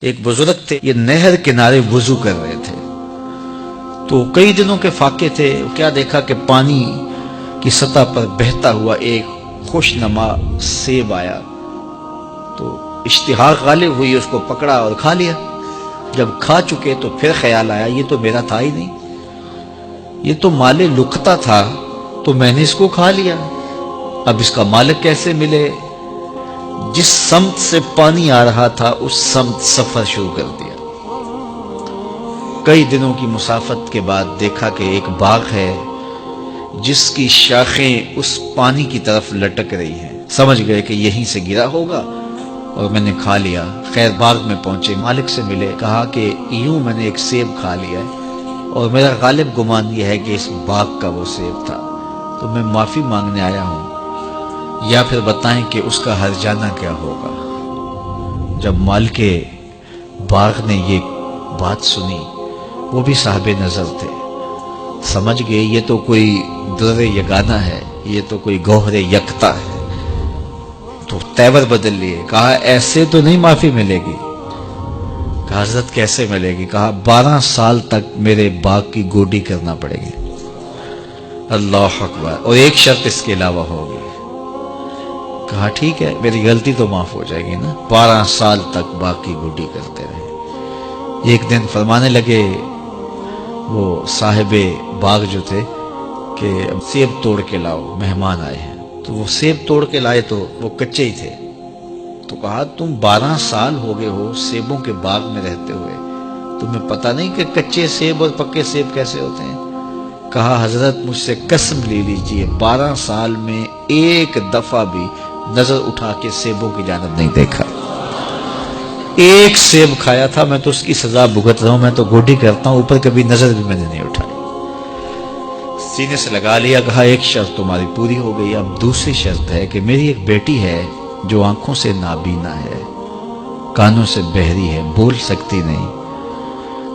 ایک بزرگ تھے، یہ نہر کنارے وضو کر رہے تھے تو کئی دنوں کے فاقے تھے۔ کیا دیکھا کہ پانی کی سطح پر بہتا ہوا ایک خوش نما سیب آیا تو اشتہاق غالب ہوئی، اس کو پکڑا اور کھا لیا۔ جب کھا چکے تو پھر خیال آیا یہ تو میرا تھا ہی نہیں، یہ تو مال لقطہ تھا، تو میں نے اس کو کھا لیا، اب اس کا مالک کیسے ملے؟ جس سمت سے پانی آ رہا تھا اس سمت سفر شروع کر دیا۔ کئی دنوں کی مسافت کے بعد دیکھا کہ ایک باغ ہے جس کی شاخیں اس پانی کی طرف لٹک رہی ہیں۔ سمجھ گئے کہ یہیں سے گرا ہوگا اور میں نے کھا لیا۔ خیر باغ میں پہنچے، مالک سے ملے، کہا کہ یوں میں نے ایک سیب کھا لیا ہے اور میرا غالب گمان یہ ہے کہ اس باغ کا وہ سیب تھا، تو میں معافی مانگنے آیا ہوں، یا پھر بتائیں کہ اس کا ہرجانہ کیا ہوگا۔ جب مالک باغ نے یہ بات سنی، وہ بھی صاحب نظر تھے، سمجھ گئے یہ تو کوئی در یگانہ ہے، یہ تو کوئی گوہر یکتا ہے، تو تیور بدل لیے۔ کہا ایسے تو نہیں معافی ملے گی۔ کہا حضرت کیسے ملے گی؟ کہا 12 سال تک میرے باغ کی گوڈی کرنا پڑے گی۔ اللہ اکبر، اور ایک شرط اس کے علاوہ ہوگی۔ کہا ٹھیک ہے، میری غلطی تو معاف ہو جائے گی نا۔ 12 سال تک باغ کی گوڈی کرتے رہے۔ ایک دن فرمانے لگے وہ صاحب باغ جو تھے کہ سیب توڑ کے لاؤ، مہمان آئے ہیں۔ تو وہ سیب توڑ کے لائے تو وہ کچے ہی تھے۔ تو کہا تم 12 سال ہو گئے ہو سیبوں کے باغ میں رہتے ہوئے، تمہیں پتہ نہیں کہ کچے سیب اور پکے سیب کیسے ہوتے ہیں؟ کہا حضرت مجھ سے قسم لے لیجئے 12 سال میں ایک دفعہ بھی نظر اٹھا کے سیبوں کی جانب نہیں دیکھا۔ ایک سیب کھایا تھا، میں تو اس کی سزا بھگت رہا ہوں، میں تو گوڈی کرتا ہوں، اوپر کبھی نظر بھی میں نے نہیں اٹھائی۔ سینے سے لگا لیا، کہا ایک شرط تمہاری پوری ہو گئی، اب دوسری شرط ہے کہ میری ایک بیٹی ہے جو آنکھوں سے نابینا ہے، کانوں سے بہری ہے، بول سکتی نہیں،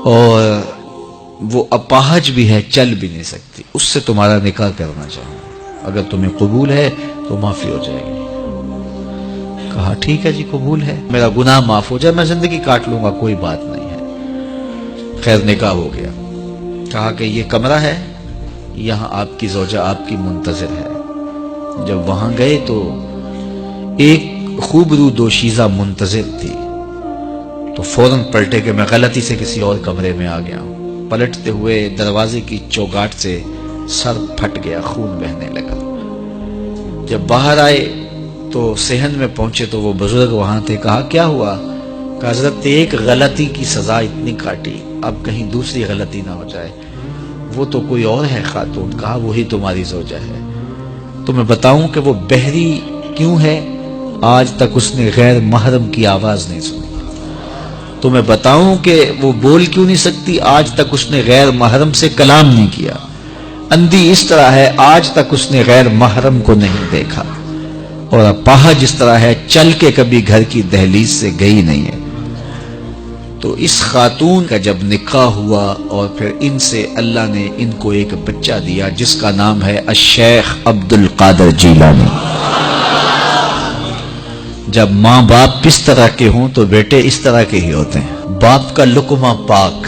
اور وہ اپاہج بھی ہے، چل بھی نہیں سکتی، اس سے تمہارا نکاح کرنا چاہوں، اگر تمہیں قبول ہے تو معافی ہو جائے گی۔ کہا ٹھیک ہے جی قبول ہے، میرا گناہ معاف ہو جائے، میں زندگی کاٹ لوں گا، کوئی بات نہیں ہے۔ خیر نکاح ہو گیا۔ کہا کہ یہ کمرہ ہے، یہاں آپ کی زوجہ آپ کی منتظر ہے۔ جب وہاں گئے تو ایک خوبرو دوشیزہ منتظر تھی، تو فوراً پلٹے کہ میں غلطی سے کسی اور کمرے میں آ گیا ہوں۔ پلٹتے ہوئے دروازے کی چوگاٹ سے سر پھٹ گیا، خون بہنے لگا۔ جب باہر آئے تو صحن میں پہنچے تو وہ بزرگ وہاں تھے۔ کہا کیا ہوا؟ کہ حضرت ایک غلطی کی سزا اتنی کاٹی، اب کہیں دوسری غلطی نہ ہو جائے۔ وہ تو کوئی اور ہے خاتون۔ کہا وہی تمہاری زوجہ ہے۔ تو میں بتاؤں کہ وہ بہری کیوں ہے؟ آج تک اس نے غیر محرم کی آواز نہیں سنی۔ تو میں بتاؤں کہ وہ بول کیوں نہیں سکتی؟ آج تک اس نے غیر محرم سے کلام نہیں کیا۔ اندھی اس طرح ہے، آج تک اس نے غیر محرم کو نہیں دیکھا، اور اپاہج اس طرح ہے، چل کے کبھی گھر کی دہلیز سے گئی نہیں ہے۔ تو اس خاتون کا جب نکاح ہوا اور پھر ان سے اللہ نے ان کو ایک بچہ دیا جس کا نام ہے الشیخ عبد القادر جیلانی۔ جب ماں باپ اس طرح کے ہوں تو بیٹے اس طرح کے ہی ہوتے ہیں۔ باپ کا لقمہ پاک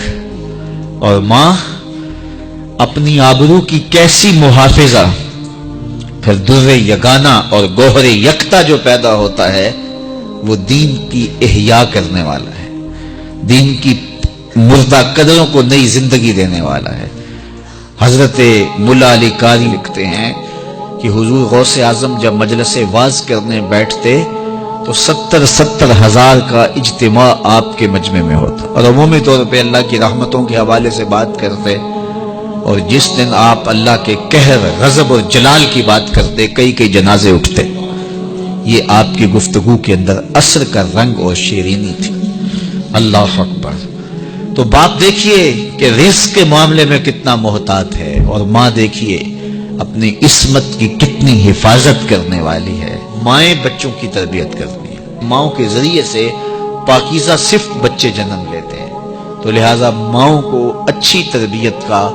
اور ماں اپنی آبرو کی کیسی محافظہ، پھر در یگانہ اور گوہر یکتا جو پیدا ہوتا ہے وہ دین کی احیاء کرنے والا ہے، دین کی مردہ قدروں کو نئی زندگی دینے والا ہے۔ حضرت ملا علی قاری لکھتے ہیں کہ حضور غوث اعظم جب مجلس واعظ کرنے بیٹھتے تو 70 ہزار کا اجتماع آپ کے مجمع میں ہوتا، اور عمومی طور پہ اللہ کی رحمتوں کے حوالے سے بات کرتے، اور جس دن آپ اللہ کے قہر، غضب اور جلال کی بات کرتے کئی جنازے اٹھتے۔ یہ آپ کی گفتگو کے اندر عصر کا رنگ اور شیرینی تھی۔ اللہ اکبر۔ تو باپ دیکھیے کہ رزق کے معاملے میں کتنا محتاط ہے، اور ماں دیکھیے اپنی عصمت کی کتنی حفاظت کرنے والی ہے۔ مائیں بچوں کی تربیت کرتی ہیں، ماؤں کے ذریعے سے پاکیزہ صرف بچے جنم لیتے ہیں، تو لہٰذا ماؤں کو اچھی تربیت کا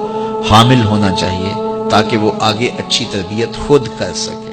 حامل ہونا چاہیے تاکہ وہ آگے اچھی تربیت خود کر سکے۔